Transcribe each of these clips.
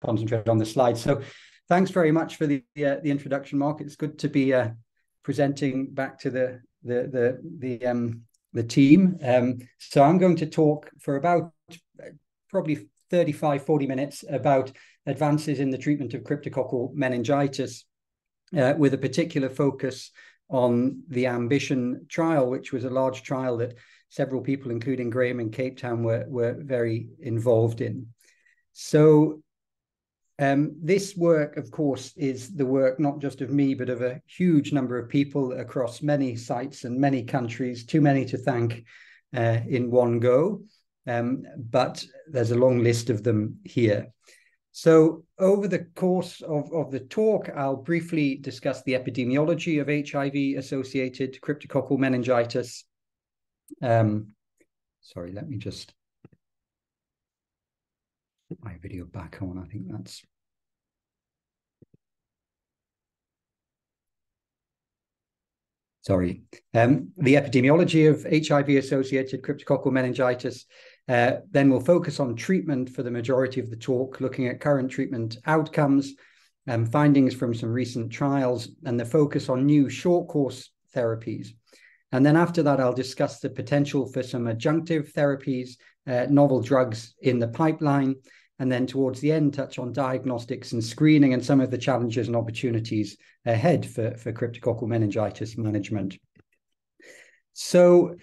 concentrate on the slides. So thanks very much for the introduction, Mark. It's good to be presenting back to the team. So I'm going to talk for about probably 35-40 minutes about advances in the treatment of cryptococcal meningitis, with a particular focus on the Ambition trial, which was a large trial that several people, including Graham in Cape Town, were very involved in. So this work, of course, is the work not just of me, but of a huge number of people across many sites and many countries, too many to thank in one go. But there's a long list of them here. So over the course of the talk, I'll briefly discuss the epidemiology of HIV-associated cryptococcal meningitis. Sorry, let me just put my video back on. I think that's... Sorry. The epidemiology of HIV-associated cryptococcal meningitis. Then we'll focus on treatment for the majority of the talk, looking at current treatment outcomes, findings from some recent trials, and the focus on new short course therapies. And then after that, I'll discuss the potential for some adjunctive therapies, novel drugs in the pipeline, and then towards the end, touch on diagnostics and screening and some of the challenges and opportunities ahead for cryptococcal meningitis management. So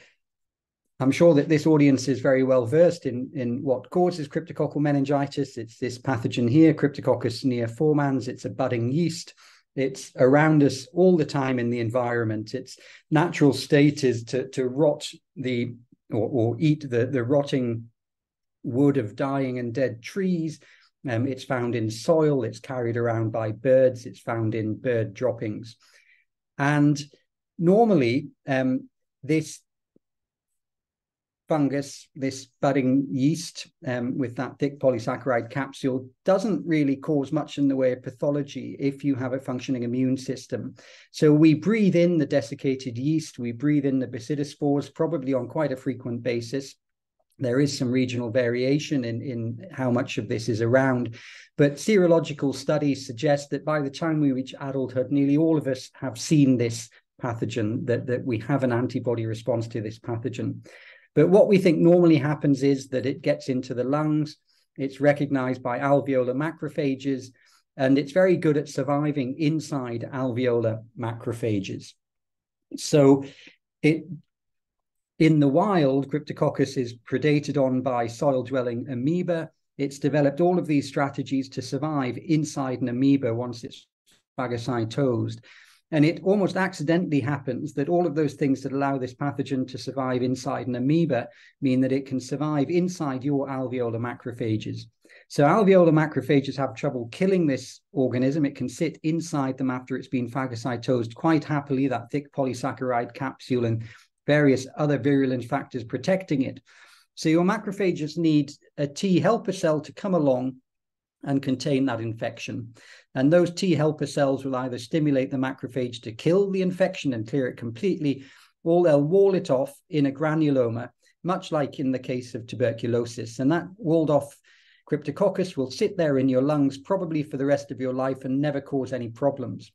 I'm sure that this audience is very well versed in what causes cryptococcal meningitis. It's this pathogen here, Cryptococcus neoformans. It's a budding yeast. It's around us all the time in the environment. Its natural state is to rot or eat the rotting wood of dying and dead trees. It's found in soil. It's carried around by birds. It's found in bird droppings. And normally, this fungus, this budding yeast with that thick polysaccharide capsule, doesn't really cause much in the way of pathology if you have a functioning immune system. So we breathe in the desiccated yeast, we breathe in the basidispores, probably on quite a frequent basis. There is some regional variation in how much of this is around, but serological studies suggest that by the time we reach adulthood, nearly all of us have seen this pathogen, that we have an antibody response to this pathogen. But what we think normally happens is that it gets into the lungs, it's recognized by alveolar macrophages, and it's very good at surviving inside alveolar macrophages. So in the wild, Cryptococcus is predated on by soil-dwelling amoeba. It's developed all of these strategies to survive inside an amoeba once it's phagocytosed. And it almost accidentally happens that all of those things that allow this pathogen to survive inside an amoeba mean that it can survive inside your alveolar macrophages. So alveolar macrophages have trouble killing this organism. It can sit inside them after it's been phagocytosed quite happily, that thick polysaccharide capsule and various other virulent factors protecting it. So your macrophages need a T helper cell to come along and contain that infection. And those T helper cells will either stimulate the macrophage to kill the infection and clear it completely, or they'll wall it off in a granuloma, much like in the case of tuberculosis. And that walled off Cryptococcus will sit there in your lungs probably for the rest of your life and never cause any problems.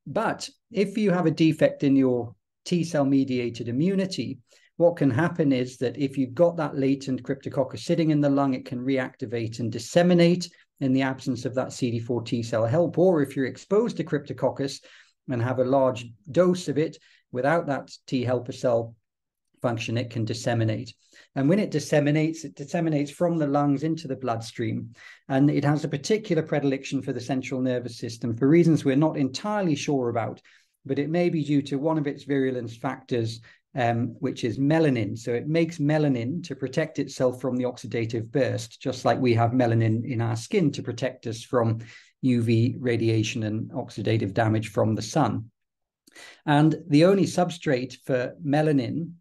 But if you have a defect in your T cell mediated immunity, what can happen is that if you've got that latent Cryptococcus sitting in the lung, it can reactivate and disseminate in the absence of that CD4 T cell help. Or if you're exposed to Cryptococcus and have a large dose of it without that T helper cell function, it can disseminate. And when it disseminates from the lungs into the bloodstream. And it has a particular predilection for the central nervous system for reasons we're not entirely sure about, but it may be due to one of its virulence factors, which is melanin. So it makes melanin to protect itself from the oxidative burst, just like we have melanin in our skin to protect us from UV radiation and oxidative damage from the sun. And the only substrate for melanin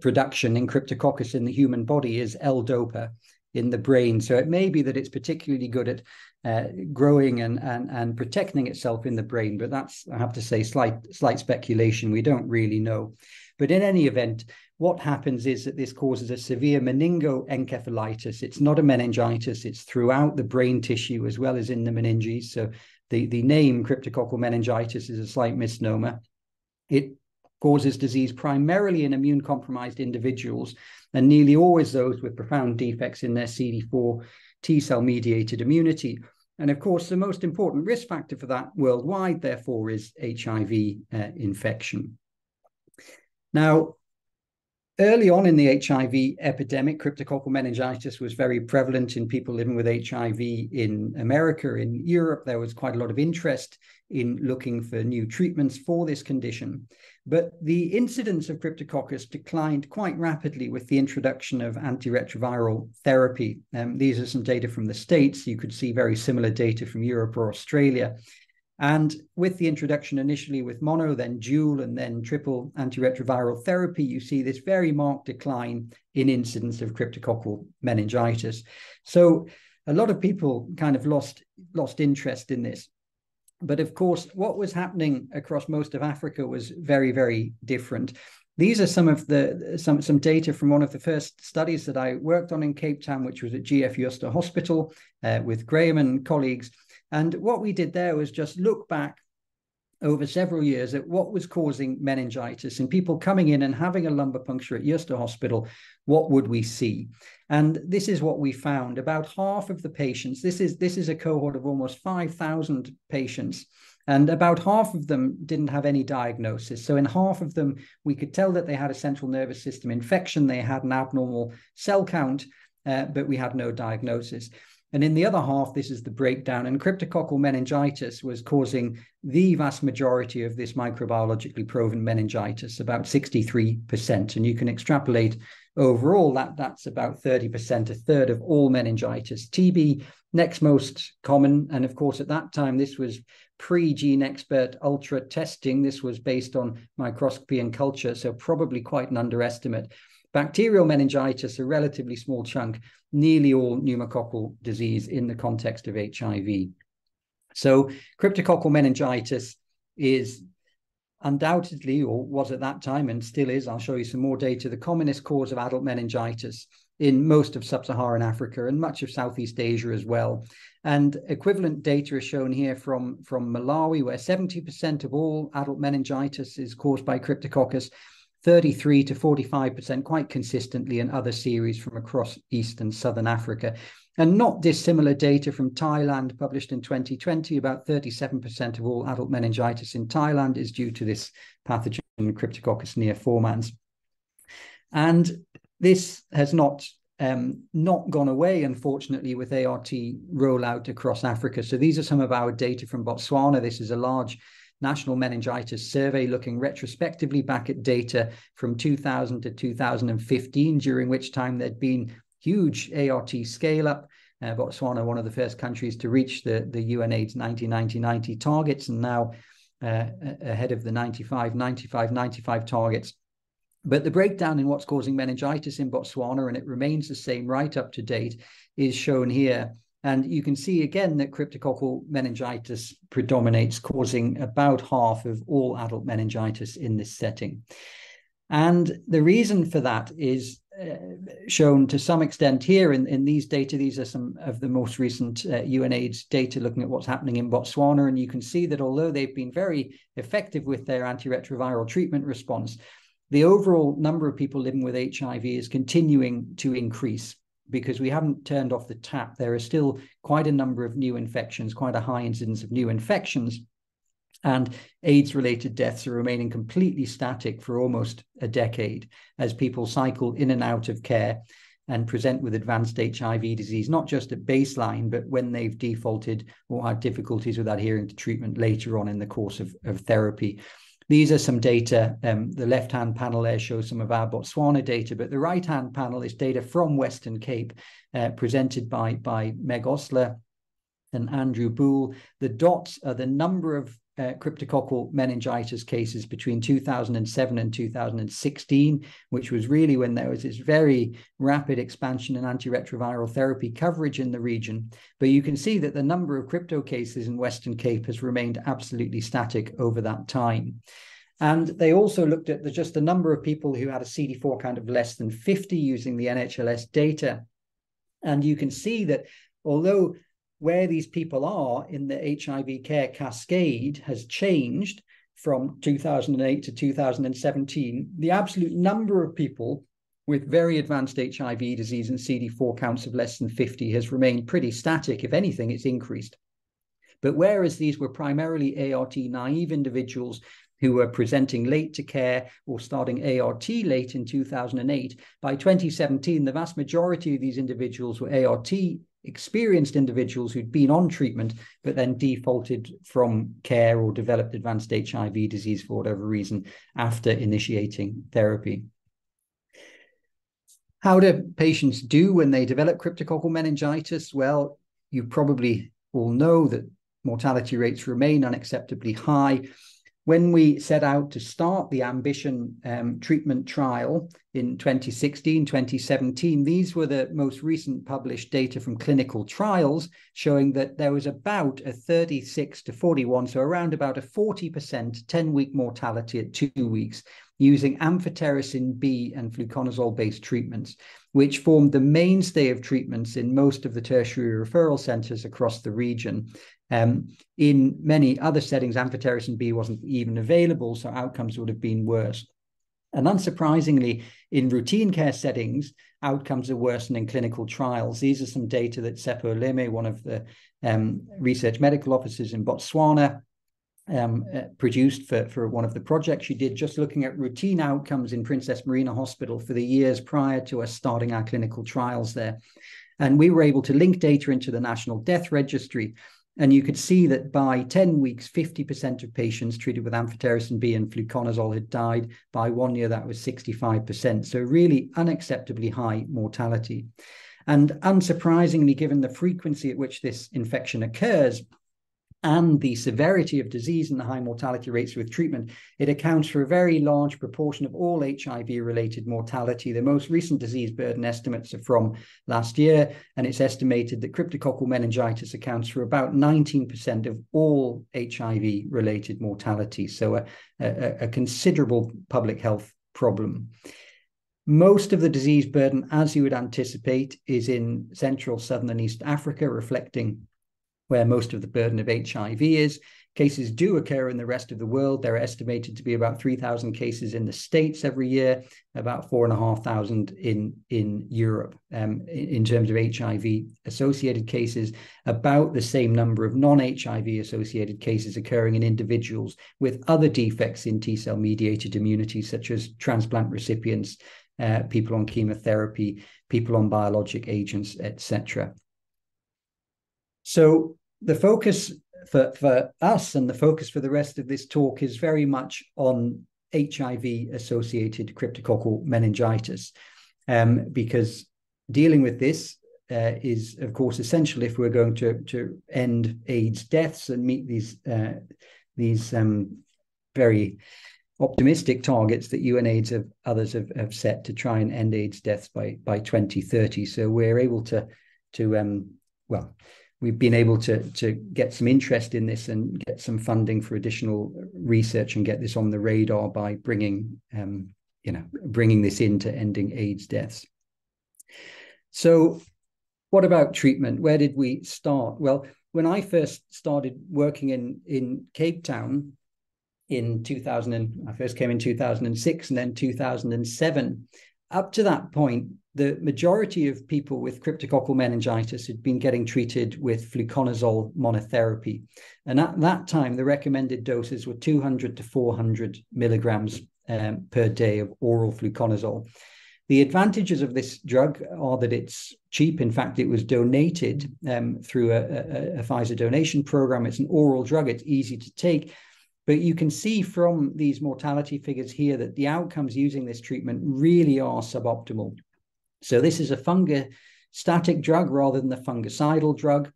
production in Cryptococcus in the human body is L-DOPA. in the brain. So it may be that it's particularly good at growing and protecting itself in the brain, but that's, I have to say, slight speculation. We don't really know. But in any event, what happens is that this causes a severe meningoencephalitis. It's not a meningitis. It's throughout the brain tissue as well as in the meninges. So the name cryptococcal meningitis is a slight misnomer. It causes disease primarily in immune-compromised individuals, and nearly always those with profound defects in their CD4 T-cell mediated immunity. And of course, the most important risk factor for that worldwide, therefore, is HIV infection. Now, early on in the HIV epidemic, cryptococcal meningitis was very prevalent in people living with HIV in America. In Europe, there was quite a lot of interest in looking for new treatments for this condition. But the incidence of cryptococcus declined quite rapidly with the introduction of antiretroviral therapy. These are some data from the States. You could see very similar data from Europe or Australia. And with the introduction initially with mono, then dual, and then triple antiretroviral therapy, you see this very marked decline in incidence of cryptococcal meningitis. So a lot of people kind of lost interest in this. But of course, what was happening across most of Africa was very, very different. These are some of some data from one of the first studies that I worked on in Cape Town, which was at GF Worcester Hospital with Graham and colleagues. And what we did there was just look back over several years at what was causing meningitis, and people coming in and having a lumbar puncture at Worcester Hospital, what would we see? And this is what we found. About half of the patients, this is a cohort of almost 5,000 patients, and about half of them didn't have any diagnosis. So in half of them, we could tell that they had a central nervous system infection, they had an abnormal cell count, but we had no diagnosis. And in the other half, this is the breakdown. And cryptococcal meningitis was causing the vast majority of this microbiologically proven meningitis, about 63%. And you can extrapolate overall that's about 30%, a third of all meningitis. TB, next most common. And of course, at that time, this was pre-gene expert ultra testing. This was based on microscopy and culture, so probably quite an underestimate. Bacterial meningitis, a relatively small chunk, nearly all pneumococcal disease in the context of HIV. So cryptococcal meningitis is undoubtedly, or was at that time and still is, I'll show you some more data, the commonest cause of adult meningitis in most of sub-Saharan Africa and much of Southeast Asia as well. And equivalent data is shown here from Malawi, where 70% of all adult meningitis is caused by cryptococcus, 33 to 45% quite consistently in other series from across East and Southern Africa. And not dissimilar data from Thailand, published in 2020, about 37% of all adult meningitis in Thailand is due to this pathogen, Cryptococcus neoformans. And this has not gone away, unfortunately, with ART rollout across Africa. So these are some of our data from Botswana. This is a large national meningitis survey looking retrospectively back at data from 2000 to 2015, during which time there'd been huge ART scale-up. Botswana, one of the first countries to reach the UNAIDS 90-90-90 targets, and now ahead of the 95 targets. But the breakdown in what's causing meningitis in Botswana, and it remains the same right up to date, is shown here. And you can see again that cryptococcal meningitis predominates, causing about half of all adult meningitis in this setting. And the reason for that is shown to some extent here in these data. These are some of the most recent UNAIDS data looking at what's happening in Botswana. And you can see that although they've been very effective with their antiretroviral treatment response, the overall number of people living with HIV is continuing to increase, because we haven't turned off the tap. There are still quite a number of new infections, quite a high incidence of new infections, and AIDS-related deaths are remaining completely static for almost a decade as people cycle in and out of care and present with advanced HIV disease, not just at baseline, but when they've defaulted or had difficulties with adhering to treatment later on in the course of therapy. These are some data. The left-hand panel there shows some of our Botswana data, but the right-hand panel is data from Western Cape presented by Meg Osler and Andrew Boole. The dots are the number of cryptococcal meningitis cases between 2007 and 2016, which was really when there was this very rapid expansion in antiretroviral therapy coverage in the region. But you can see that the number of crypto cases in Western Cape has remained absolutely static over that time. And they also looked at just the number of people who had a CD4 count of less than 50 using the NHLS data. And you can see that although where these people are in the HIV care cascade has changed from 2008 to 2017, the absolute number of people with very advanced HIV disease and CD4 counts of less than 50 has remained pretty static. If anything, it's increased. But whereas these were primarily ART naive individuals who were presenting late to care or starting ART late in 2008, by 2017, the vast majority of these individuals were ART experienced individuals who'd been on treatment, but then defaulted from care or developed advanced HIV disease for whatever reason after initiating therapy. How do patients do when they develop cryptococcal meningitis? Well, you probably all know that mortality rates remain unacceptably high. When we set out to start the Ambition treatment trial in 2016, 2017, these were the most recent published data from clinical trials showing that there was about a 36 to 41, so around about a 40% 10-week mortality at 2 weeks using amphotericin B and fluconazole-based treatments, which formed the mainstay of treatments in most of the tertiary referral centers across the region. In many other settings, amphotericin B wasn't even available, so outcomes would have been worse. And unsurprisingly, in routine care settings, outcomes are worse than in clinical trials. These are some data that Seppo Leme, one of the research medical officers in Botswana, produced for one of the projects she did, just looking at routine outcomes in Princess Marina Hospital for the years prior to us starting our clinical trials there. And we were able to link data into the National Death Registry. And you could see that by 10 weeks, 50% of patients treated with amphotericin B and fluconazole had died. By 1 year, that was 65%. So really unacceptably high mortality. And unsurprisingly, given the frequency at which this infection occurs and the severity of disease and the high mortality rates with treatment, it accounts for a very large proportion of all HIV-related mortality. The most recent disease burden estimates are from last year, and it's estimated that cryptococcal meningitis accounts for about 19% of all HIV-related mortality, so a considerable public health problem. Most of the disease burden, as you would anticipate, is in Central, Southern, and East Africa, reflecting where most of the burden of HIV is. Cases do occur in the rest of the world. They're estimated to be about 3,000 cases in the States every year, about 4,500 in Europe. In terms of HIV-associated cases, about the same number of non-HIV-associated cases occurring in individuals with other defects in T-cell mediated immunity, such as transplant recipients, people on chemotherapy, people on biologic agents, etc. So the focus for us and the focus for the rest of this talk is very much on HIV-associated cryptococcal meningitis, because dealing with this is, of course, essential if we're going to end AIDS deaths and meet these very optimistic targets that UNAIDS and others have set to try and end AIDS deaths by 2030. So we're able we've been able to get some interest in this and get some funding for additional research and get this on the radar by bringing this into ending AIDS deaths. So what about treatment? Where did we start? Well, when I first started working in Cape Town in 2000, I first came in 2006 and then 2007, up to that point, the majority of people with cryptococcal meningitis had been getting treated with fluconazole monotherapy. And at that time, the recommended doses were 200 to 400 milligrams per day of oral fluconazole. The advantages of this drug are that it's cheap. In fact, it was donated through a Pfizer donation program. It's an oral drug. It's easy to take. But you can see from these mortality figures here that the outcomes using this treatment really are suboptimal. So this is a fungostatic drug rather than the fungicidal drug.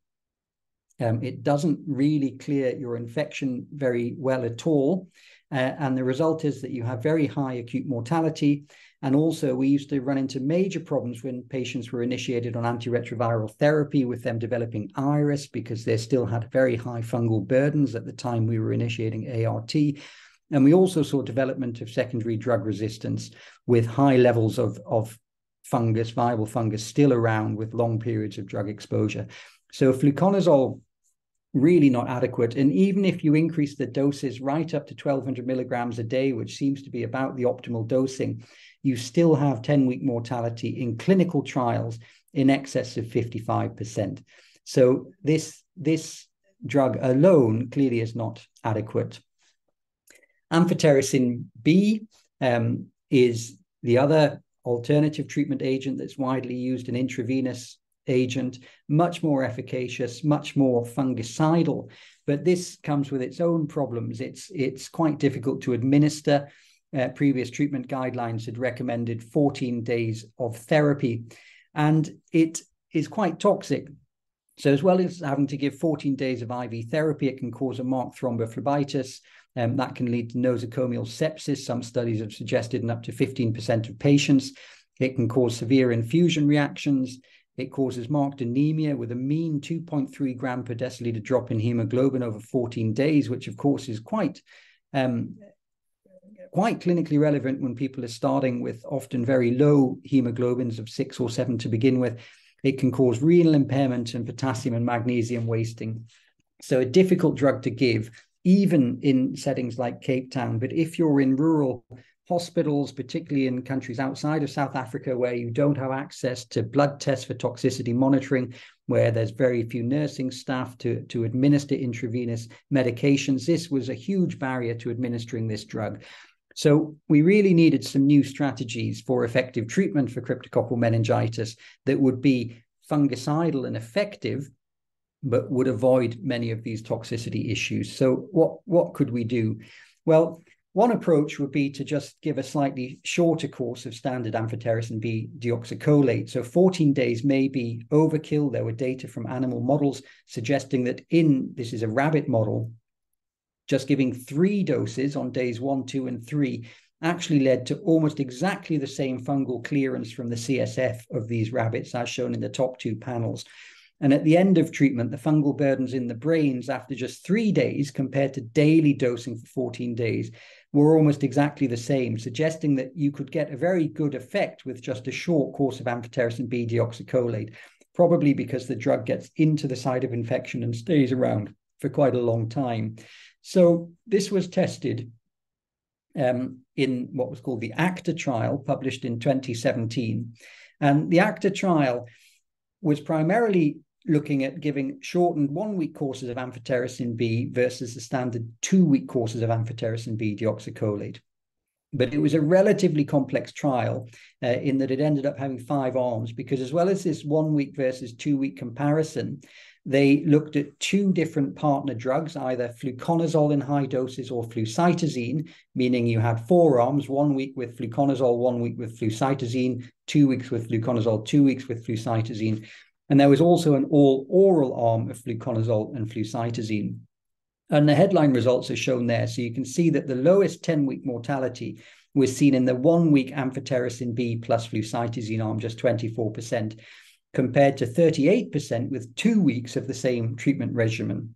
It doesn't really clear your infection very well at all. And the result is that you have very high acute mortality. And also, we used to run into major problems when patients were initiated on antiretroviral therapy with them developing iris, because they still had very high fungal burdens at the time we were initiating ART. And we also saw development of secondary drug resistance with high levels of fungus, viable fungus, still around with long periods of drug exposure. So fluconazole, really not adequate. And even if you increase the doses right up to 1,200 milligrams a day, which seems to be about the optimal dosing, you still have 10-week mortality in clinical trials in excess of 55%. So this drug alone clearly is not adequate. Amphotericin B is the other alternative treatment agent that's widely used, an intravenous agent, much more efficacious, much more fungicidal, but this comes with its own problems. It's quite difficult to administer. Previous treatment guidelines had recommended 14 days of therapy, and it is quite toxic. So as well as having to give 14 days of IV therapy, it can cause a marked thrombophlebitis. That can lead to nosocomial sepsis. Some studies have suggested in up to 15% of patients. It can cause severe infusion reactions. It causes marked anemia with a mean 2.3 gram per deciliter drop in hemoglobin over 14 days, which of course is quite clinically relevant when people are starting with often very low hemoglobins of 6 or 7 to begin with. It can cause renal impairment and potassium and magnesium wasting. So a difficult drug to give, even in settings like Cape Town. But if you're in rural hospitals, particularly in countries outside of South Africa, where you don't have access to blood tests for toxicity monitoring, where there's very few nursing staff to administer intravenous medications, this was a huge barrier to administering this drug. So we really needed some new strategies for effective treatment for cryptococcal meningitis that would be fungicidal and effective, but would avoid many of these toxicity issues. So what could we do? Well, one approach would be to just give a slightly shorter course of standard amphotericin B deoxycholate. So 14 days may be overkill. There were data from animal models suggesting that this is a rabbit model, just giving 3 doses on days 1, 2, and 3 actually led to almost exactly the same fungal clearance from the CSF of these rabbits, as shown in the top 2 panels. And at the end of treatment, the fungal burdens in the brains after just 3 days compared to daily dosing for 14 days were almost exactly the same, suggesting that you could get a very good effect with just a short course of amphotericin B deoxycholate, probably because the drug gets into the site of infection and stays around for quite a long time. So this was tested in what was called the ACTA trial, published in 2017. And the ACTA trial was primarily looking at giving shortened 1-week courses of amphotericin B versus the standard 2-week courses of amphotericin B deoxycholate. But it was a relatively complex trial in that it ended up having 5 arms, because as well as this 1-week versus 2-week comparison, they looked at 2 different partner drugs, either fluconazole in high doses or flucytosine, meaning you had 4 arms, 1 week with fluconazole, 1 week with flucytosine, 2 weeks with fluconazole, 2 weeks with flucytosine. And there was also an all-oral arm of fluconazole and flucytosine. And the headline results are shown there. So you can see that the lowest 10-week mortality was seen in the 1-week amphotericin B plus flucytosine arm, just 24%, compared to 38% with 2 weeks of the same treatment regimen,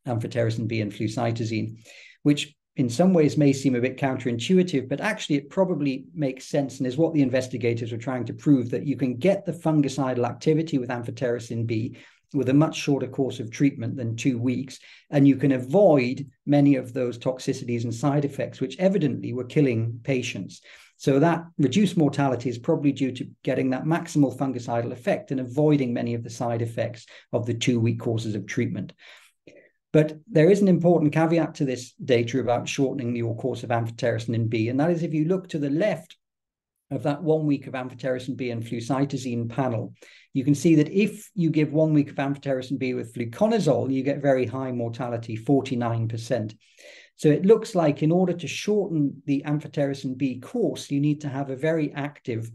amphotericin B and flucytosine, which in some ways may seem a bit counterintuitive, but actually it probably makes sense and is what the investigators were trying to prove, that you can get the fungicidal activity with amphotericin B with a much shorter course of treatment than 2 weeks, and you can avoid many of those toxicities and side effects, which evidently were killing patients. So that reduced mortality is probably due to getting that maximal fungicidal effect and avoiding many of the side effects of the 2-week courses of treatment. But there is an important caveat to this data about shortening your course of amphotericin B, and that is if you look to the left of that 1 week of amphotericin B and flucytosine panel, you can see that if you give 1 week of amphotericin B with fluconazole, you get very high mortality, 49%. So it looks like in order to shorten the amphotericin B course, you need to have a very active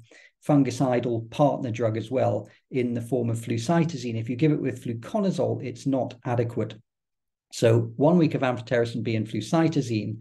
fungicidal partner drug as well in the form of flucytosine. If you give it with fluconazole, it's not adequate. So 1 week of amphotericin B and flucytosine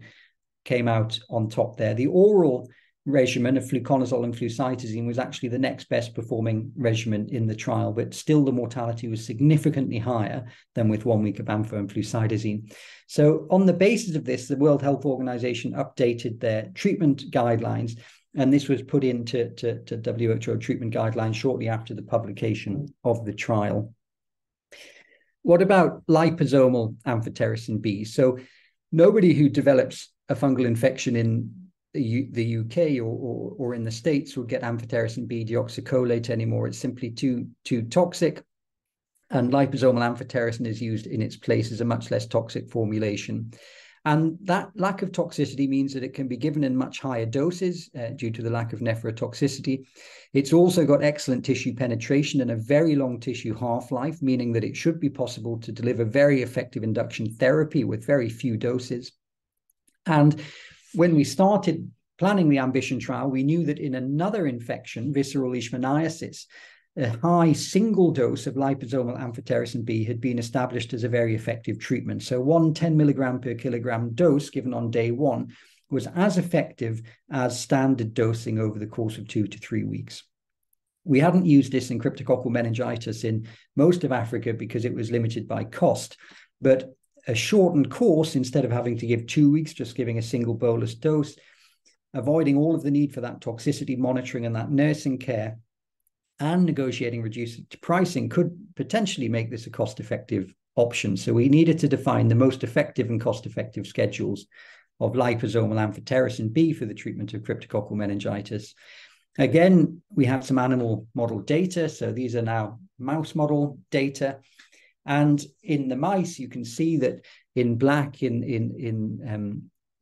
came out on top there. The oral regimen of fluconazole and flucytosine was actually the next best performing regimen in the trial, but still the mortality was significantly higher than with 1 week of ampho and flucytosine. So on the basis of this, the World Health Organization updated their treatment guidelines, and this was put into WHO treatment guidelines shortly after the publication of the trial. What about liposomal amphotericin B? So nobody who develops a fungal infection in the UK or in the States would get amphotericin B deoxycholate anymore. It's simply too toxic, and liposomal amphotericin is used in its place as a much less toxic formulation. And that lack of toxicity means that it can be given in much higher doses due to the lack of nephrotoxicity. It's also got excellent tissue penetration and a very long tissue half-life, meaning that it should be possible to deliver very effective induction therapy with very few doses. And when we started planning the AMBITION trial, we knew that in another infection, visceral leishmaniasis, a high single dose of liposomal amphotericin B had been established as a very effective treatment. So 1 10 milligram per kilogram dose given on day 1 was as effective as standard dosing over the course of 2 to 3 weeks. We hadn't used this in cryptococcal meningitis in most of Africa because it was limited by cost, but a shortened course, instead of having to give 2 weeks, just giving a single bolus dose, avoiding all of the need for that toxicity monitoring and that nursing care, and negotiating reduced pricing could potentially make this a cost-effective option. So we needed to define the most effective and cost-effective schedules of liposomal amphotericin B for the treatment of cryptococcal meningitis. Again, we have some animal model data. So these are now mouse model data. And in the mice, you can see that in black in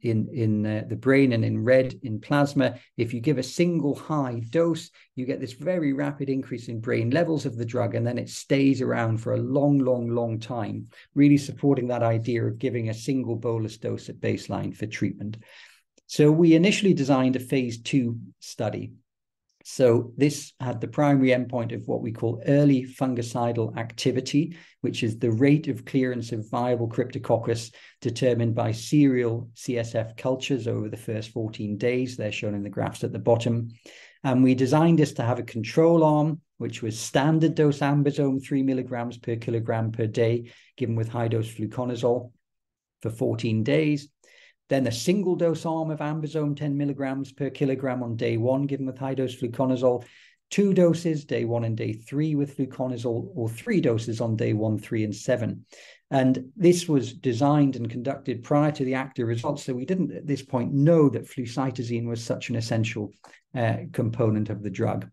the brain and in red in plasma, if you give a single high dose, you get this very rapid increase in brain levels of the drug, and then it stays around for a long time, really supporting that idea of giving a single bolus dose at baseline for treatment. So we initially designed a phase 2 study. So this had the primary endpoint of what we call early fungicidal activity, which is the rate of clearance of viable cryptococcus determined by serial CSF cultures over the first 14 days. They're shown in the graphs at the bottom. And we designed this to have a control arm, which was standard dose ambisome, 3 milligrams per kilogram per day, given with high dose fluconazole for 14 days. Then a single dose arm of ambisome, 10 milligrams per kilogram on day 1, given with high dose fluconazole, 2 doses, day 1 and day 3 with fluconazole, or 3 doses on day 1, 3, and 7. And this was designed and conducted prior to the ACTA results. So we didn't at this point know that flucytosine was such an essential component of the drug.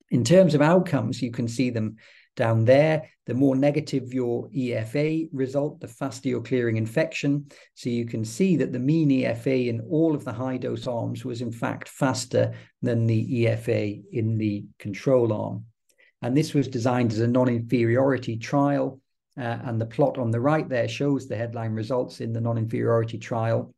In terms of outcomes, you can see them down there. The more negative your EFA result, the faster your clearing infection. So you can see that the mean EFA in all of the high dose arms was in fact faster than the EFA in the control arm. And this was designed as a non-inferiority trial. And the plot on the right there shows the headline results in the non-inferiority trial.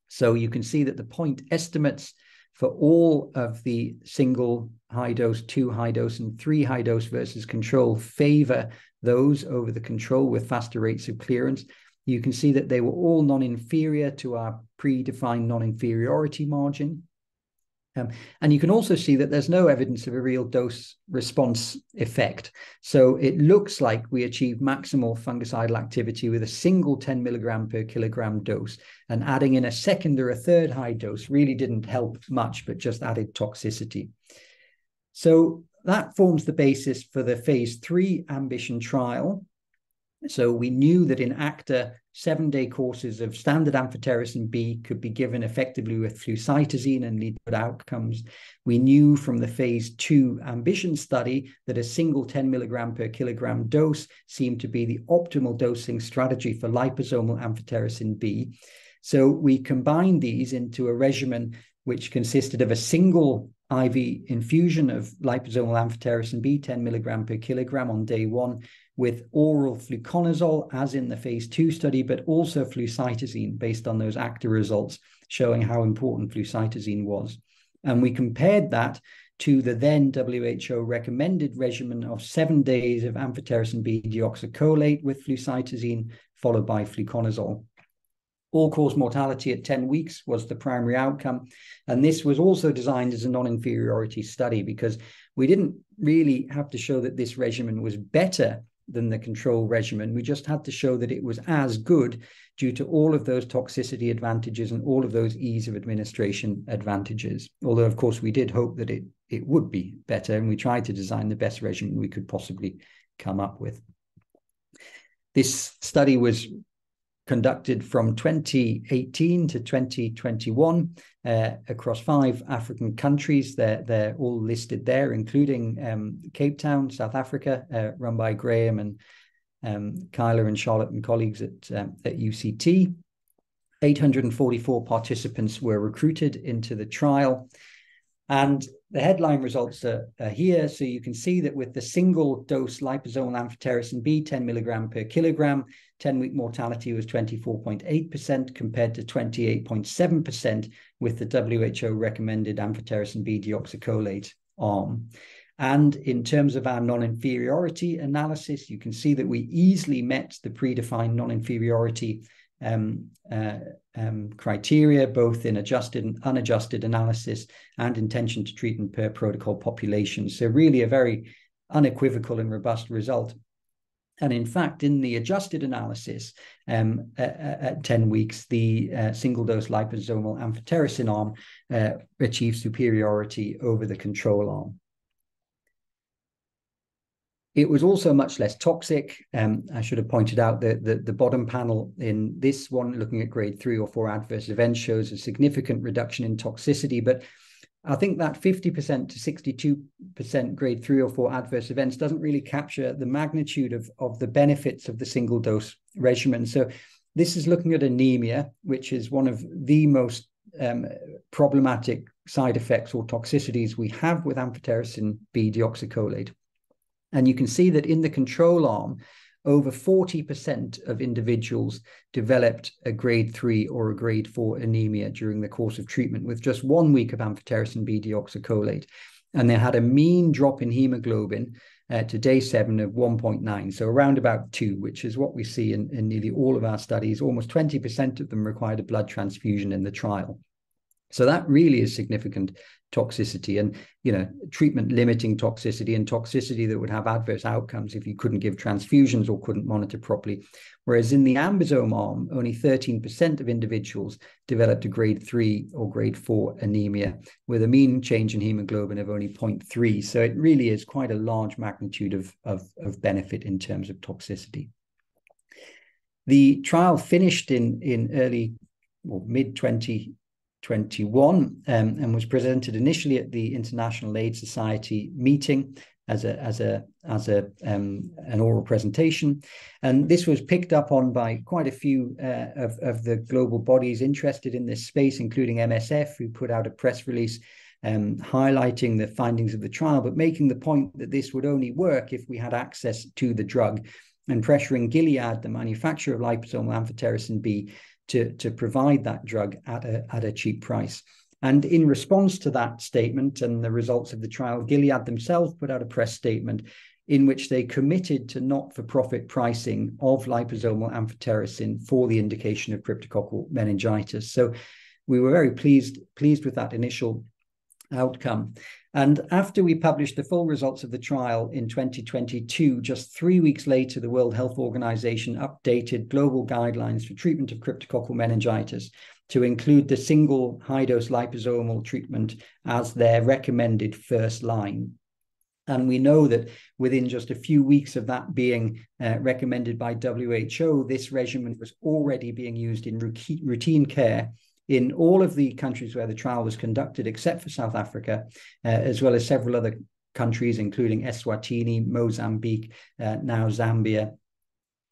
So you can see that the point estimates for all of the single high dose, 2 high dose, and 3 high dose versus control favor those over the control with faster rates of clearance. You can see that they were all non-inferior to our predefined non-inferiority margin. And you can also see that there's no evidence of a real dose response effect. So it looks like we achieved maximal fungicidal activity with a single 10 milligram per kilogram dose, and adding in a second or a third high dose really didn't help much, but just added toxicity. So that forms the basis for the phase 3 AMBITION trial. So we knew that in ACTA, 7-day courses of standard amphotericin B could be given effectively with flucytosine and lead to outcomes. We knew from the phase 2 AMBITION study that a single 10 milligram per kilogram dose seemed to be the optimal dosing strategy for liposomal amphotericin B. So we combined these into a regimen which consisted of a single IV infusion of liposomal amphotericin B, 10 milligram per kilogram on day 1, with oral fluconazole, as in the phase 2 study, but also flucytosine based on those ACTA results, showing how important flucytosine was. And we compared that to the then WHO recommended regimen of 7 days of amphotericin B deoxycholate with flucytosine, followed by fluconazole. All-cause mortality at 10 weeks was the primary outcome. And this was also designed as a non-inferiority study because we didn't really have to show that this regimen was better than the control regimen. We just had to show that it was as good due to all of those toxicity advantages and all of those ease of administration advantages. Although, of course, we did hope that it would be better, and we tried to design the best regimen we could possibly come up with. This study was conducted from 2018 to 2021 across 5 African countries. They're all listed there, including Cape Town, South Africa, run by Graham and Kyla and Charlotte and colleagues at UCT. 844 participants were recruited into the trial. And the headline results are here. So you can see that with the single dose liposomal amphotericin B, 10 milligram per kilogram, 10-week mortality was 24.8% compared to 28.7% with the WHO recommended amphotericin B deoxycholate arm. And in terms of our non-inferiority analysis, you can see that we easily met the predefined non-inferiority criteria, both in adjusted and unadjusted analysis and intention to treat in per protocol population. So really a very unequivocal and robust result. And in fact, in the adjusted analysis at 10 weeks, the single-dose liposomal amphotericin arm achieved superiority over the control arm. It was also much less toxic. I should have pointed out that the bottom panel in this one, looking at grade 3 or 4 adverse events, shows a significant reduction in toxicity. But I think that 50% to 62% grade 3 or 4 adverse events doesn't really capture the magnitude of the benefits of the single dose regimen. So this is looking at anemia, which is one of the most problematic side effects or toxicities we have with amphotericin B deoxycholate. And you can see that in the control arm, over 40% of individuals developed a grade 3 or a grade 4 anemia during the course of treatment with just 1 week of amphotericin B deoxycholate. And they had a mean drop in hemoglobin to day 7 of 1.9, so around about 2, which is what we see in nearly all of our studies. Almost 20% of them required a blood transfusion in the trial. So that really is significant toxicity and, treatment limiting toxicity and toxicity that would have adverse outcomes if you couldn't give transfusions or couldn't monitor properly. Whereas in the ambisome arm, only 13% of individuals developed a grade 3 or grade 4 anemia with a mean change in hemoglobin of only 0.3. So it really is quite a large magnitude of benefit in terms of toxicity. The trial finished in early or mid-2021 and was presented initially at the International AIDS Society meeting as an oral presentation, and this was picked up on by quite a few of the global bodies interested in this space, including MSF, who put out a press release highlighting the findings of the trial, but making the point that this would only work if we had access to the drug, and pressuring Gilead, the manufacturer of liposomal amphotericin B, to provide that drug at a cheap price. And in response to that statement and the results of the trial, Gilead themselves put out a press statement in which they committed to not-for-profit pricing of liposomal amphotericin for the indication of cryptococcal meningitis. So we were very pleased with that initial outcome. And after we published the full results of the trial in 2022, just 3 weeks later, the World Health Organization updated global guidelines for treatment of cryptococcal meningitis to include the single high-dose liposomal treatment as their recommended first line. And we know that within just a few weeks of that being recommended by WHO, this regimen was already being used in routine care in all of the countries where the trial was conducted, except for South Africa, as well as several other countries, including Eswatini, Mozambique, now Zambia,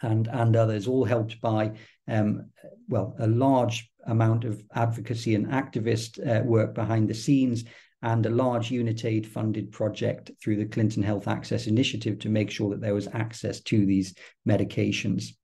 and others, all helped by, a large amount of advocacy and activist work behind the scenes, and a large Unitaid-funded project through the Clinton Health Access Initiative to make sure that there was access to these medications.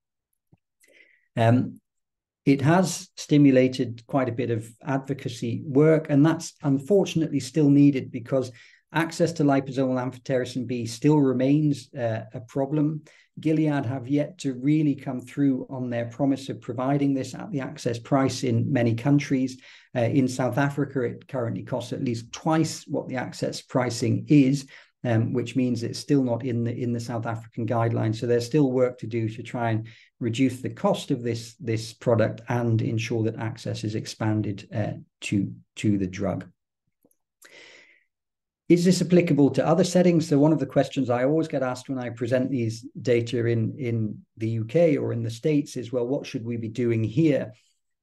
It has stimulated quite a bit of advocacy work, and that's unfortunately still needed because Access to liposomal amphotericin B still remains a problem. Gilead have yet to really come through on their promise of providing this at the access price in many countries. In South Africa, it currently costs at least twice what the access pricing is, which means it's still not in the South African guidelines. So there's still work to do to try and reduce the cost of this product and ensure that access is expanded to the drug. Is this applicable to other settings? So one of the questions I always get asked when I present these data in the UK or in the States is, well, what should we be doing here?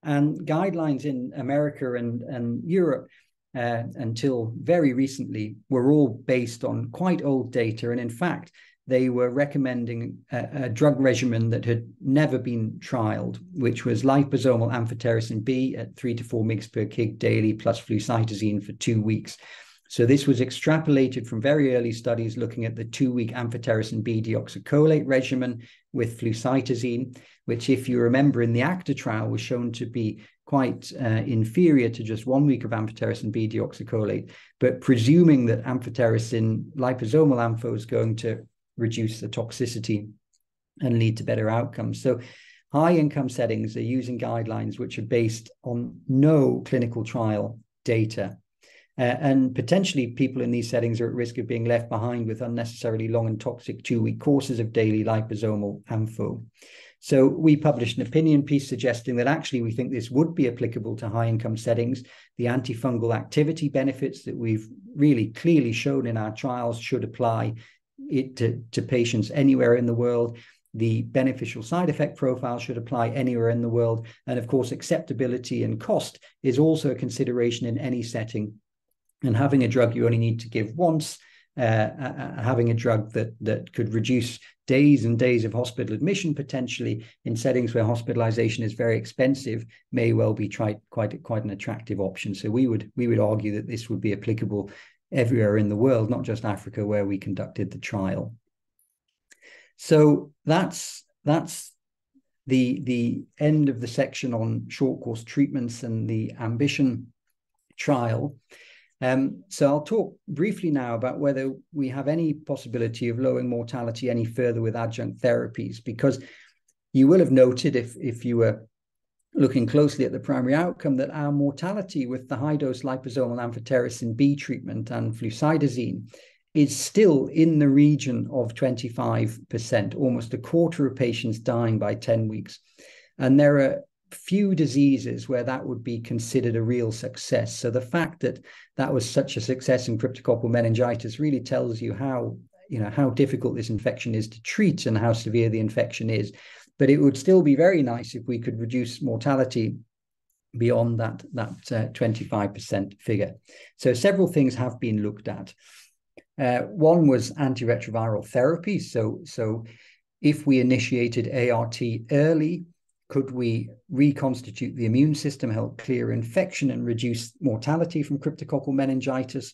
And guidelines in America and Europe until very recently were all based on quite old data. And in fact, they were recommending a drug regimen that had never been trialed, which was liposomal amphotericin B at 3 to 4 mg per kg daily plus flucytosine for 2 weeks. So this was extrapolated from very early studies looking at the 2-week amphotericin B deoxycholate regimen with flucytosine, which, if you remember, in the ACTA trial was shown to be quite inferior to just 1 week of amphotericin B deoxycholate, but presuming that amphotericin liposomal ampho is going to reduce the toxicity and lead to better outcomes. So high income settings are using guidelines which are based on no clinical trial data. And potentially people in these settings are at risk of being left behind with unnecessarily long and toxic 2-week courses of daily liposomal ampho. So we published an opinion piece suggesting that actually we think this would be applicable to high income settings. The antifungal activity benefits that we've really clearly shown in our trials should apply it to patients anywhere in the world. The beneficial side effect profile should apply anywhere in the world. And of course, acceptability and cost is also a consideration in any setting. And having a drug you only need to give once, having a drug that could reduce days and days of hospital admission potentially in settings where hospitalization is very expensive may well be quite an attractive option. So we would argue that this would be applicable everywhere in the world, not just Africa, where we conducted the trial. So that's the end of the section on short course treatments and the Ambition trial. So I'll talk briefly now about whether we have any possibility of lowering mortality any further with adjunct therapies, because you will have noted if you were looking closely at the primary outcome that our mortality with the high-dose liposomal amphotericin B treatment and flucytosine is still in the region of 25%, almost a quarter of patients dying by 10 weeks. And there are few diseases where that would be considered a real success. So the fact that that was such a success in cryptococcal meningitis really tells you how difficult this infection is to treat and how severe the infection is. But it would still be very nice if we could reduce mortality beyond that 25% figure. So several things have been looked at. One was antiretroviral therapy. So if we initiated ART early, could we reconstitute the immune system, help clear infection and reduce mortality from cryptococcal meningitis?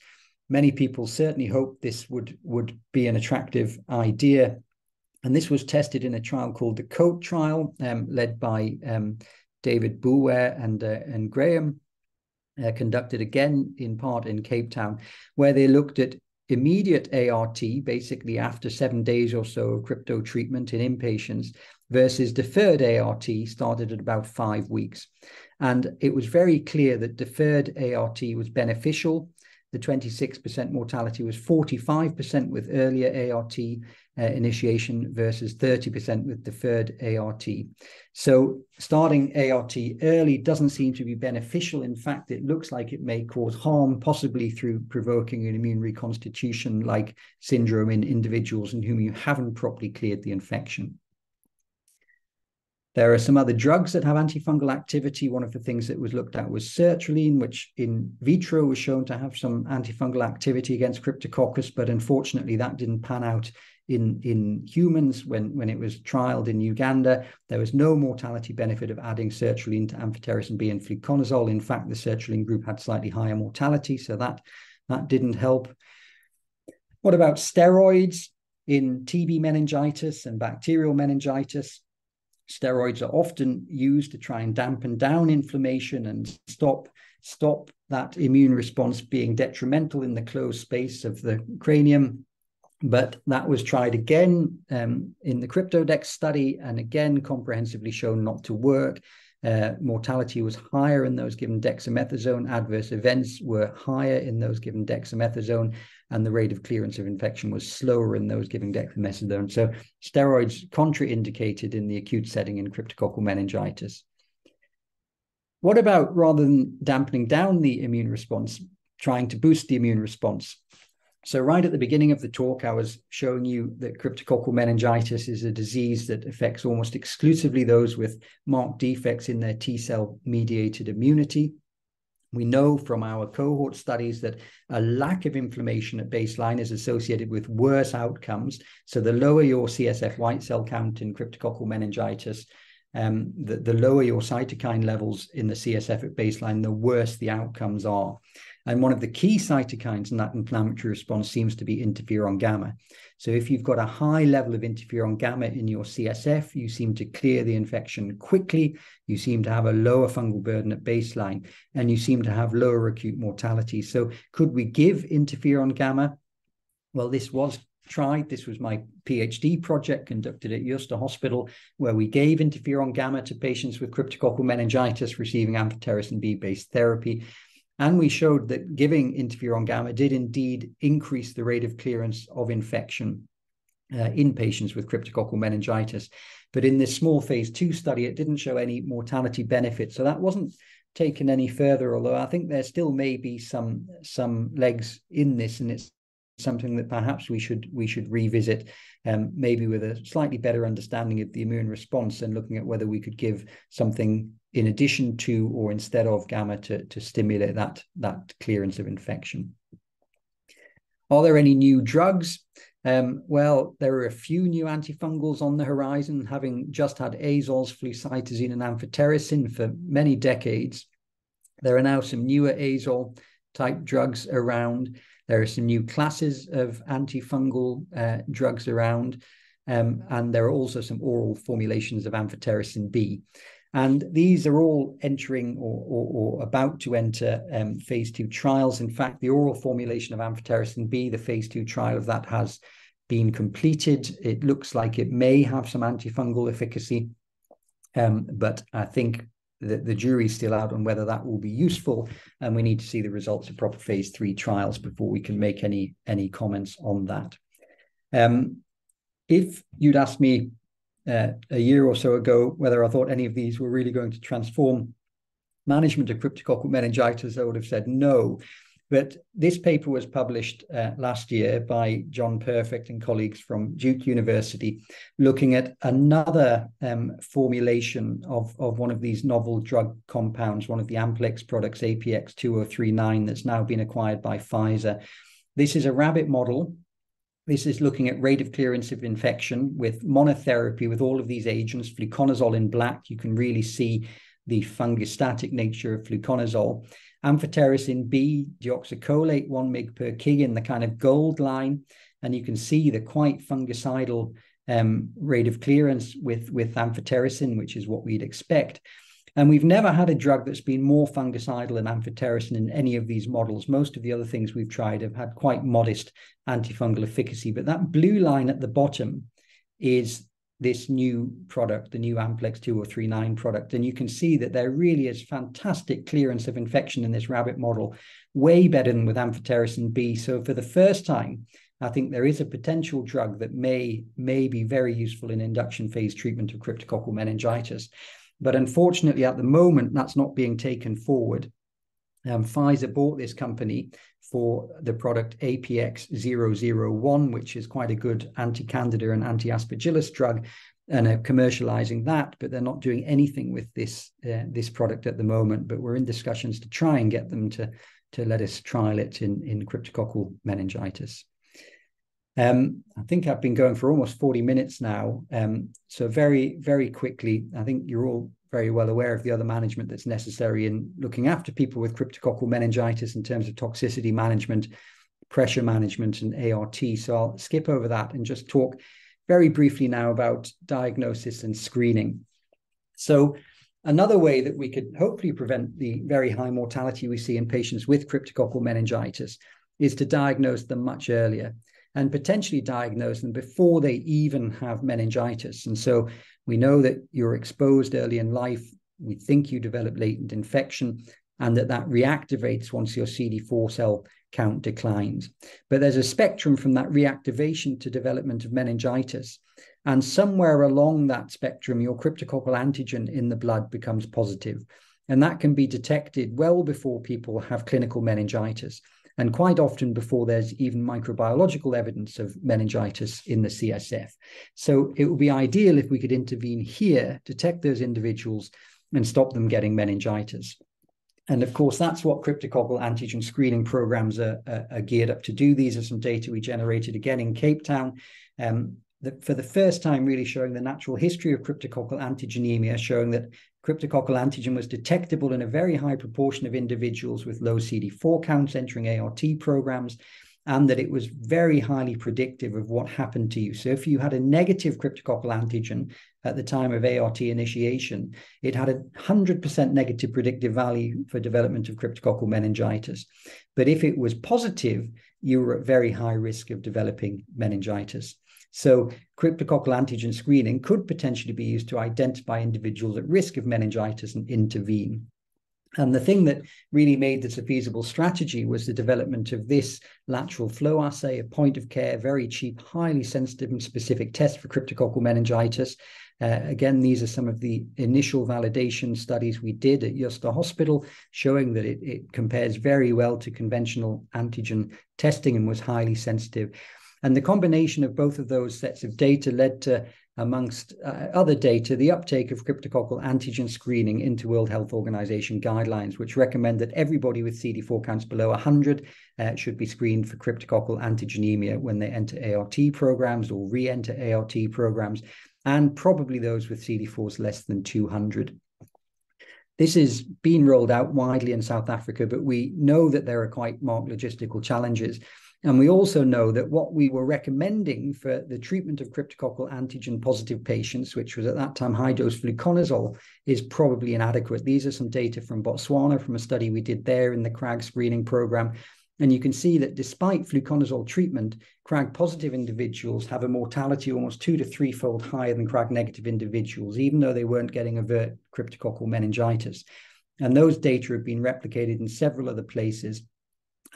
Many people certainly hope this would be an attractive idea. And this was tested in a trial called the COAT trial, led by David Boulware and Graham, conducted again in part in Cape Town, where they looked at immediate ART, basically after 7 days or so of crypto treatment in inpatients, versus deferred ART started at about 5 weeks. And it was very clear that deferred ART was beneficial. The 26% mortality was 45% with earlier ART initiation versus 30% with deferred ART. So starting ART early doesn't seem to be beneficial. In fact, it looks like it may cause harm, possibly through provoking an immune reconstitution-like syndrome in individuals in whom you haven't properly cleared the infection. There are some other drugs that have antifungal activity. One of the things that was looked at was sertraline, which in vitro was shown to have some antifungal activity against Cryptococcus, but unfortunately that didn't pan out in humans when it was trialed in Uganda. There was no mortality benefit of adding sertraline to amphotericin B and fluconazole. In fact, the sertraline group had slightly higher mortality, so that didn't help. What about steroids in TB meningitis and bacterial meningitis? Steroids are often used to try and dampen down inflammation and stop that immune response being detrimental in the closed space of the cranium. But that was tried again in the CryptoDex study, and again comprehensively shown not to work. Mortality was higher in those given dexamethasone. Adverse events were higher in those given dexamethasone, and the rate of clearance of infection was slower in those giving dexamethasone. So steroids contraindicated in the acute setting in cryptococcal meningitis. What about, rather than dampening down the immune response, trying to boost the immune response? So right at the beginning of the talk, I was showing you that cryptococcal meningitis is a disease that affects almost exclusively those with marked defects in their T-cell mediated immunity. We know from our cohort studies that a lack of inflammation at baseline is associated with worse outcomes. So the lower your CSF white cell count in cryptococcal meningitis, the lower your cytokine levels in the CSF at baseline, the worse the outcomes are. And one of the key cytokines in that inflammatory response seems to be interferon gamma. So if you've got a high level of interferon gamma in your CSF, you seem to clear the infection quickly, you seem to have a lower fungal burden at baseline, and you seem to have lower acute mortality. So could we give interferon gamma? Well, this was tried. This was my PhD project conducted at Worcester Hospital, where we gave interferon gamma to patients with cryptococcal meningitis receiving amphotericin B-based therapy. And we showed that giving interferon gamma did indeed increase the rate of clearance of infection in patients with cryptococcal meningitis. But in this small phase 2 study, it didn't show any mortality benefit. So that wasn't taken any further, although I think there still may be some legs in this, and it's something that perhaps we should revisit, maybe with a slightly better understanding of the immune response and looking at whether we could give something in addition to or instead of gamma to stimulate that clearance of infection. Are there any new drugs? Well, there are a few new antifungals on the horizon, having just had azoles, flucytosine, and amphotericin for many decades. There are now some newer azole type drugs around. There are some new classes of antifungal drugs around, and there are also some oral formulations of amphotericin B. And these are all entering or about to enter phase 2 trials. In fact, the oral formulation of amphotericin B, the phase 2 trial of that has been completed. It looks like it may have some antifungal efficacy, but I think the jury's still out on whether that will be useful, and we need to see the results of proper phase 3 trials before we can make any comments on that. If you'd asked me a year or so ago whether I thought any of these were really going to transform management of cryptococcal meningitis, I would have said no. But this paper was published last year by John Perfect and colleagues from Duke University, looking at another formulation of one of these novel drug compounds, one of the Amplex products, APX2039, that's now been acquired by Pfizer. This is a rabbit model. This is looking at rate of clearance of infection with monotherapy with all of these agents. Fluconazole in black, you can really see the fungistatic nature of fluconazole. Amphotericin B, deoxycholate, 1 mg per kg in the kind of gold line. And you can see the quite fungicidal rate of clearance with amphotericin, which is what we'd expect. And we've never had a drug that's been more fungicidal than amphotericin in any of these models. Most of the other things we've tried have had quite modest antifungal efficacy. But that blue line at the bottom is this new product, the new Amplex 2039 product. And you can see that there really is fantastic clearance of infection in this rabbit model, way better than with amphotericin B. So for the first time, I think there is a potential drug that may be very useful in induction phase treatment of cryptococcal meningitis. But unfortunately, at the moment, that's not being taken forward. Pfizer bought this company for the product APX001, which is quite a good anti-candida and anti-aspergillus drug, and are commercializing that, but they're not doing anything with this product at the moment. But we're in discussions to try and get them to let us trial it in cryptococcal meningitis. I think I've been going for almost 40 minutes now. So very, very quickly, I think you're all very well aware of the other management that's necessary in looking after people with cryptococcal meningitis in terms of toxicity management, pressure management, and ART. So I'll skip over that and just talk very briefly now about diagnosis and screening. So another way that we could hopefully prevent the very high mortality we see in patients with cryptococcal meningitis is to diagnose them much earlier and potentially diagnose them before they even have meningitis. And so we know that you're exposed early in life. We think you develop latent infection, and that reactivates once your CD4 cell count declines. But there's a spectrum from that reactivation to development of meningitis. And somewhere along that spectrum, your cryptococcal antigen in the blood becomes positive. And that can be detected well before people have clinical meningitis, and quite often before there's even microbiological evidence of meningitis in the CSF. So it would be ideal if we could intervene here, detect those individuals, and stop them getting meningitis. And of course, that's what cryptococcal antigen screening programs are geared up to do. These are some data we generated again in Cape Town, for the first time really showing the natural history of cryptococcal antigenemia, showing that cryptococcal antigen was detectable in a very high proportion of individuals with low CD4 counts entering ART programs, and that it was very highly predictive of what happened to you. So if you had a negative cryptococcal antigen at the time of ART initiation, it had a 100% negative predictive value for development of cryptococcal meningitis. But if it was positive, you were at very high risk of developing meningitis. So cryptococcal antigen screening could potentially be used to identify individuals at risk of meningitis and intervene. And the thing that really made this a feasible strategy was the development of this lateral flow assay, a point of care, very cheap, highly sensitive and specific test for cryptococcal meningitis. Again, these are some of the initial validation studies we did at Worcester Hospital, showing that it compares very well to conventional antigen testing and was highly sensitive. And the combination of both of those sets of data led to, amongst other data, the uptake of cryptococcal antigen screening into World Health Organization guidelines, which recommend that everybody with CD4 counts below 100 should be screened for cryptococcal antigenemia when they enter ART programs or re-enter ART programs, and probably those with CD4s less than 200. This is being rolled out widely in South Africa, but we know that there are quite marked logistical challenges. And we also know that what we were recommending for the treatment of cryptococcal antigen positive patients, which was at that time high-dose fluconazole, is probably inadequate. These are some data from Botswana, from a study we did there in the CRAG screening program. And you can see that despite fluconazole treatment, CRAG positive individuals have a mortality almost 2 to 3-fold higher than CRAG negative individuals, even though they weren't getting overt cryptococcal meningitis. And those data have been replicated in several other places.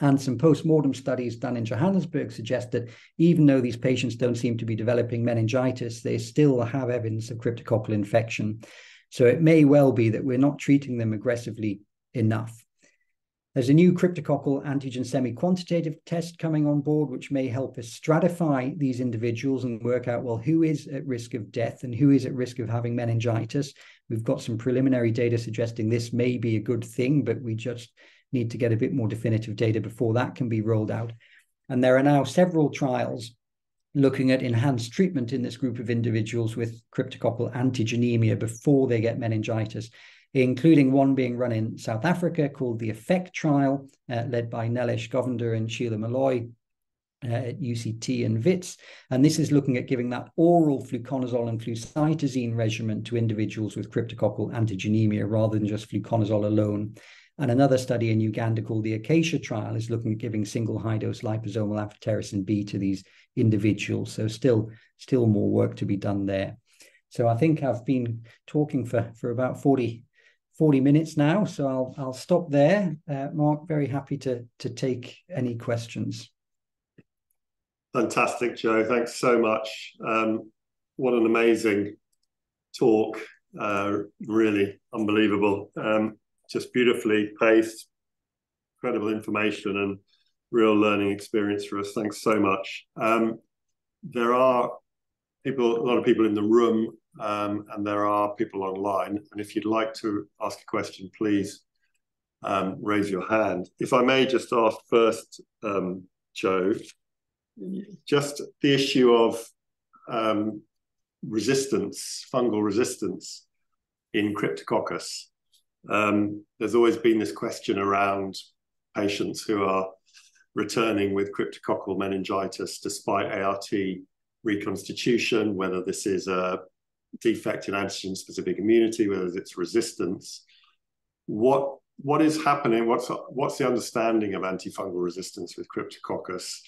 And some post-mortem studies done in Johannesburg suggest that even though these patients don't seem to be developing meningitis, they still have evidence of cryptococcal infection. So it may well be that we're not treating them aggressively enough. There's a new cryptococcal antigen semi-quantitative test coming on board, which may help us stratify these individuals and work out, well, who is at risk of death and who is at risk of having meningitis. We've got some preliminary data suggesting this may be a good thing, but we just need to get a bit more definitive data before that can be rolled out. And there are now several trials looking at enhanced treatment in this group of individuals with cryptococcal antigenemia before they get meningitis, including one being run in South Africa called the EFFECT trial, led by Nilesh Govender and Sheila Malloy at UCT and WITS. And this is looking at giving that oral fluconazole and flucytosine regimen to individuals with cryptococcal antigenemia rather than just fluconazole alone. And another study in Uganda called the Acacia trial is looking at giving single high-dose liposomal amphotericin B to these individuals. So still more work to be done there. So I think I've been talking for about 40 minutes now. So I'll stop there. Mark, very happy to take any questions. Fantastic, Joe. Thanks so much. What an amazing talk. Really unbelievable. Just beautifully paced, incredible information and real learning experience for us. Thanks so much. There are a lot of people in the room, and there are people online. And if you'd like to ask a question, please raise your hand. If I may just ask first, Joe, just the issue of resistance, fungal resistance in Cryptococcus. There's always been this question around patients who are returning with cryptococcal meningitis despite ART reconstitution, whether this is a defect in antigen-specific immunity, whether it's resistance. What is happening? What's the understanding of antifungal resistance with Cryptococcus,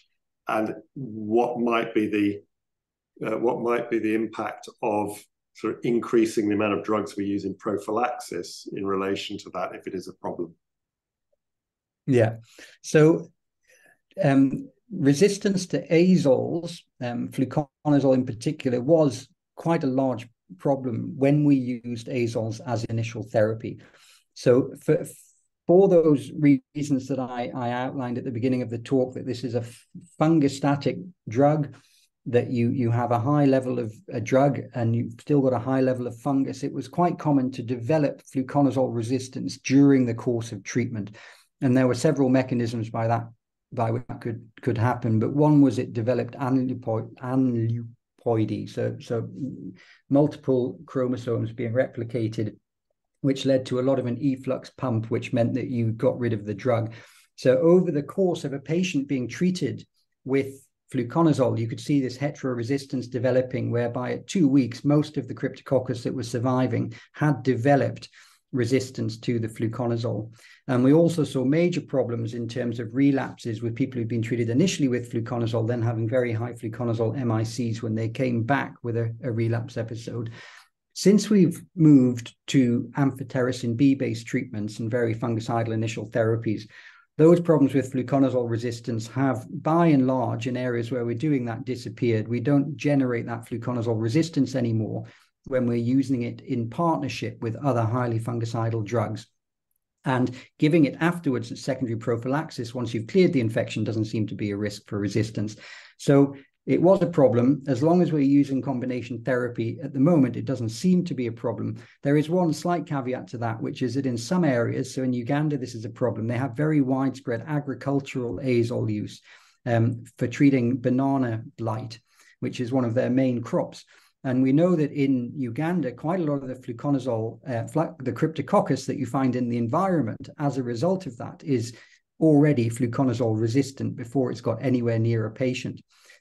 and what might be the impact of sort of increasing the amount of drugs we use in prophylaxis in relation to that, if it is a problem? Yeah. So resistance to azoles, fluconazole in particular, was quite a large problem when we used azoles as initial therapy. So for those reasons that I outlined at the beginning of the talk, that this is a fungostatic drug, that you have a high level of a drug and you've still got a high level of fungus, it was quite common to develop fluconazole resistance during the course of treatment. And there were several mechanisms by which that could happen. But one was it developed aneuploidy, so multiple chromosomes being replicated, which led to a lot of an efflux pump, which meant that you got rid of the drug. So over the course of a patient being treated with fluconazole, you could see this heteroresistance developing, whereby at 2 weeks, most of the Cryptococcus that was surviving had developed resistance to the fluconazole. And we also saw major problems in terms of relapses with people who'd been treated initially with fluconazole, then having very high fluconazole MICs when they came back with a relapse episode. Since we've moved to amphotericin B-based treatments and very fungicidal initial therapies, those problems with fluconazole resistance have, by and large, in areas where we're doing that, disappeared. We don't generate that fluconazole resistance anymore when we're using it in partnership with other highly fungicidal drugs. And giving it afterwards as secondary prophylaxis, once you've cleared the infection, doesn't seem to be a risk for resistance. So it was a problem. As long as we're using combination therapy at the moment, it doesn't seem to be a problem. There is one slight caveat to that, which is that in some areas, so in Uganda, this is a problem. They have very widespread agricultural azole use for treating banana blight, which is one of their main crops. And we know that in Uganda, quite a lot of the fluconazole, the Cryptococcus that you find in the environment as a result of that is already fluconazole resistant before it's got anywhere near a patient.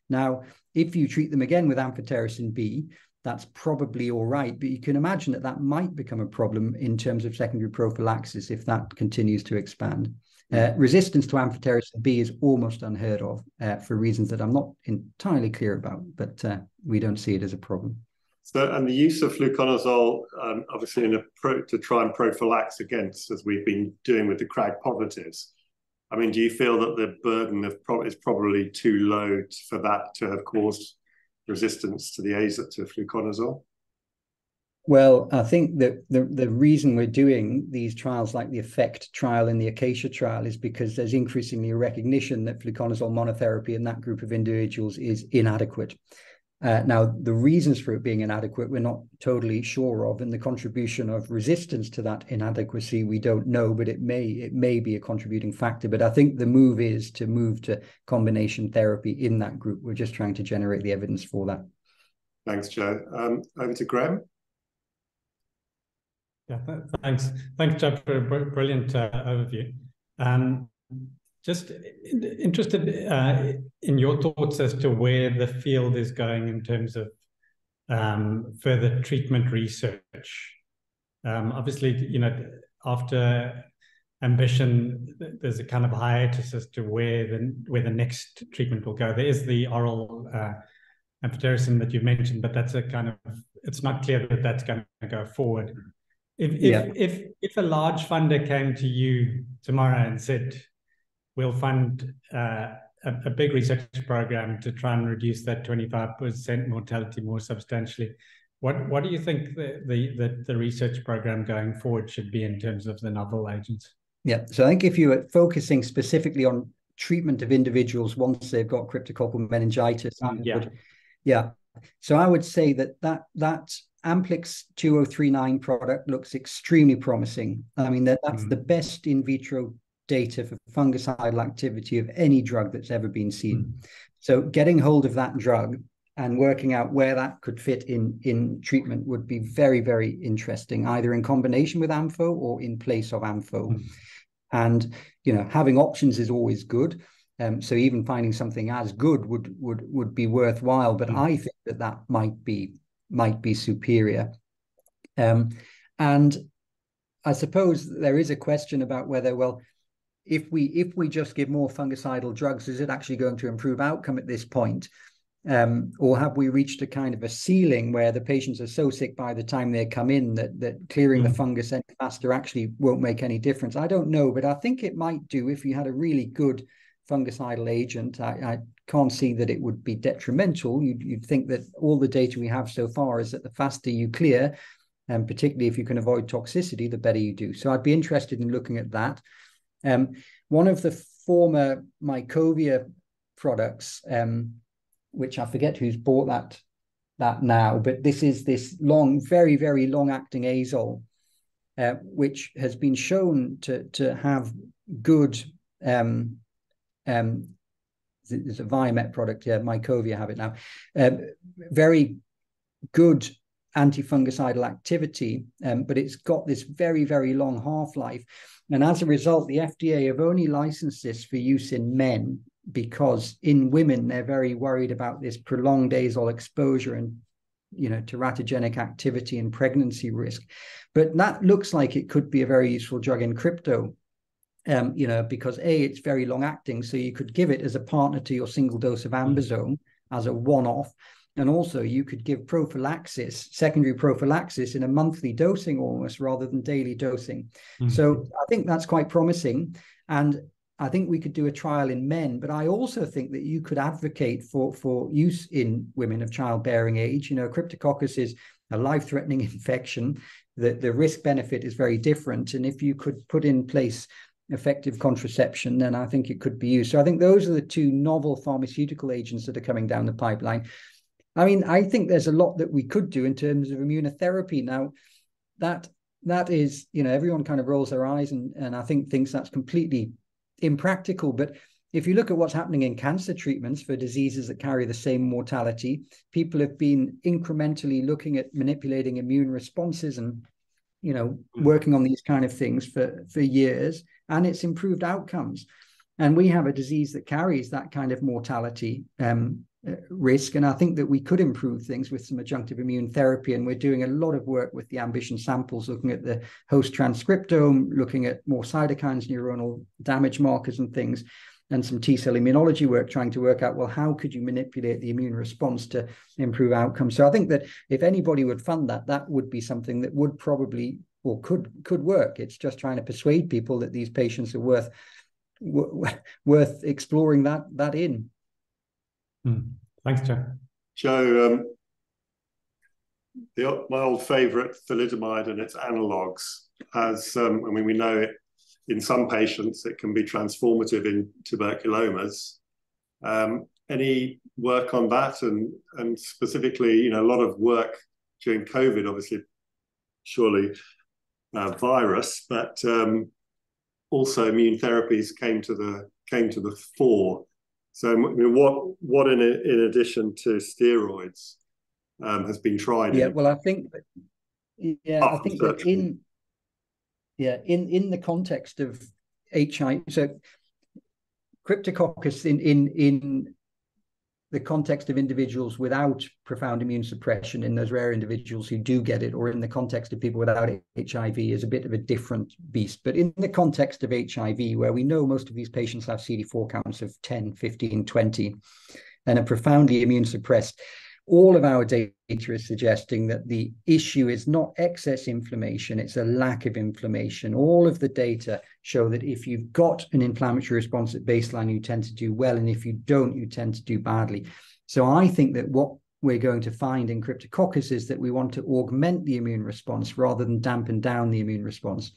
Now, if you treat them again with amphotericin B, that's probably all right, but you can imagine that that might become a problem in terms of secondary prophylaxis if that continues to expand. Resistance to amphotericin B is almost unheard of for reasons that I'm not entirely clear about, but we don't see it as a problem. So, and the use of fluconazole, obviously to try and prophylax against, as we've been doing with the CRAG positives. I mean, do you feel that the burden is probably too low for that to have caused resistance to to fluconazole? Well, I think that the reason we're doing these trials like the EFFECT trial and the Acacia trial is because there's increasingly a recognition that fluconazole monotherapy in that group of individuals is inadequate. Now, the reasons for it being inadequate, we're not totally sure of, and the contribution of resistance to that inadequacy, we don't know, but it may be a contributing factor. But I think the move is to move to combination therapy in that group. We're just trying to generate the evidence for that. Thanks, Joe. Over to Graham. Yeah, thanks, Joe, for a brilliant overview. Just interested in your thoughts as to where the field is going in terms of further treatment research. Obviously, after Ambition, there's a kind of hiatus as to where the next treatment will go. There is the oral amphotericin that you've mentioned, but that's it's not clear that that's going to go forward. If a large funder came to you tomorrow and said, we'll fund a big research program to try and reduce that 25% mortality more substantially, what do you think the research program going forward should be in terms of the novel agents? Yeah, so I think if you are focusing specifically on treatment of individuals once they've got cryptococcal meningitis, so I would say that Amplix 2039 product looks extremely promising. I mean, that's the best in vitro data for fungicidal activity of any drug that's ever been seen. So getting hold of that drug and working out where that could fit in treatment would be very, very interesting, either in combination with AMPHO or in place of AMPHO. And having options is always good. So even finding something as good would be worthwhile. But I think that might be might be superior. And I suppose there is a question about whether, well, if we just give more fungicidal drugs, is it actually going to improve outcome at this point? Or have we reached a kind of a ceiling where the patients are so sick by the time they come in that clearing the fungus any faster actually won't make any difference? I don't know, but I think it might do if you had a really good fungicidal agent. I can't see that it would be detrimental. You'd think that all the data we have so far is that the faster you clear, and particularly if you can avoid toxicity, the better you do. So I'd be interested in looking at that. One of the former Mycovia products, which I forget who's bought that now, but this is this long, very, very long-acting azole, which has been shown to have good, there's a Viamet product, Mycovia have it now, very good antifungicidal activity, but it's got this very, very long half-life. And as a result, the FDA have only licensed this for use in men, because in women, they're very worried about this prolonged azole exposure and, teratogenic activity and pregnancy risk. But that looks like it could be a very useful drug in crypto, because it's very long acting. So you could give it as a partner to your single dose of ambisome as a one-off. And also you could give prophylaxis, secondary prophylaxis in a monthly dosing almost rather than daily dosing. So I think that's quite promising. And I think we could do a trial in men, but I also think that you could advocate for use in women of childbearing age. Cryptococcus is a life-threatening infection. The risk-benefit is very different. And if you could put in place effective contraception, then I think it could be used. So I think those are the two novel pharmaceutical agents that are coming down the pipeline. I mean, I think there's a lot that we could do in terms of immunotherapy. Now, that is, everyone kind of rolls their eyes and I think thinks that's completely impractical. But if you look at what's happening in cancer treatments for diseases that carry the same mortality, people have been incrementally looking at manipulating immune responses and, working on these kind of things for years, and it's improved outcomes. And we have a disease that carries that kind of mortality risk. And I think that we could improve things with some adjunctive immune therapy. And we're doing a lot of work with the ambition samples, looking at the host transcriptome, looking at more cytokines, neuronal damage markers and things, and some T-cell immunology work, trying to work out, well, how could you manipulate the immune response to improve outcomes? So I think that if anybody would fund that, that would be something that would probably, or could work. It's just trying to persuade people that these patients are worth exploring that in. Thanks, Joe. Joe, my old favorite, thalidomide and its analogs, has, we know it in some patients, it can be transformative in tuberculomas. Any work on that? And specifically, a lot of work during COVID, obviously, surely virus, but also immune therapies came to the fore. So what in addition to steroids has been tried? Well, I think that in the context of HIV, so Cryptococcus in the context of individuals without profound immune suppression, in those rare individuals who do get it, or in the context of people without HIV, is a bit of a different beast. But in the context of HIV, where we know most of these patients have CD4 counts of 10, 15, 20, and are profoundly immune suppressed, all of our data is suggesting that the issue is not excess inflammation, it's a lack of inflammation. All of the data show that if you've got an inflammatory response at baseline, you tend to do well, and if you don't, you tend to do badly. So I think that what we're going to find in Cryptococcus is that we want to augment the immune response rather than dampen down the immune response,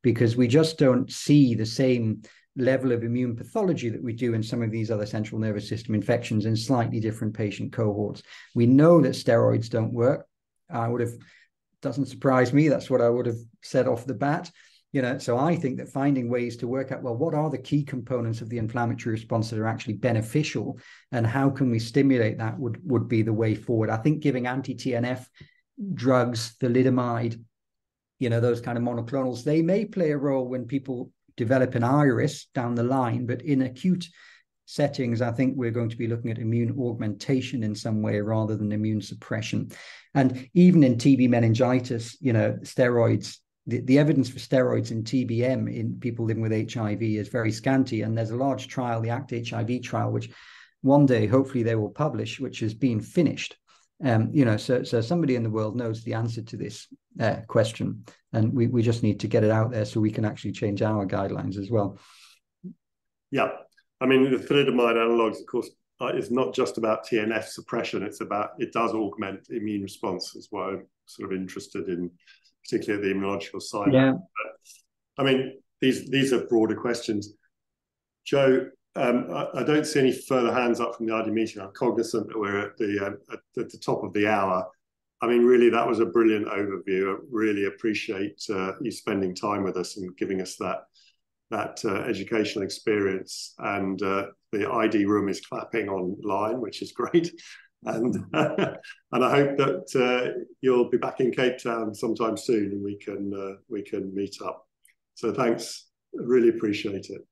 because we just don't see the same level of immune pathology that we do in some of these other central nervous system infections in slightly different patient cohorts. We know that steroids don't work. Doesn't surprise me. That's what I would have said off the bat. So I think that finding ways to work out, well, what are the key components of the inflammatory response that are actually beneficial, and how can we stimulate that would be the way forward. I think giving anti-TNF drugs, thalidomide, those kind of monoclonals, they may play a role when people develop an iris down the line, but in acute settings, I think we're going to be looking at immune augmentation in some way rather than immune suppression. And even in TB meningitis, you know, steroids, the evidence for steroids in TBM in people living with HIV is very scanty. And there's a large trial, the ACT-HIV trial, which one day, hopefully they will publish, which has been finished. You know, so somebody in the world knows the answer to this question, and we just need to get it out there so we can actually change our guidelines as well. Yeah, I mean, the thalidomide analogs, of course, it's not just about TNF suppression. It's about, it does augment immune response, is what I'm sort of interested in, particularly at the immunological side. Yeah. But, I mean, these are broader questions. Joe, I don't see any further hands up from the ID meeting. I'm cognizant that we're at the top of the hour. I mean, really, that was a brilliant overview. I really appreciate you spending time with us and giving us that educational experience. And the ID room is clapping online, which is great. And and I hope that you'll be back in Cape Town sometime soon, and we can meet up. So thanks, really appreciate it.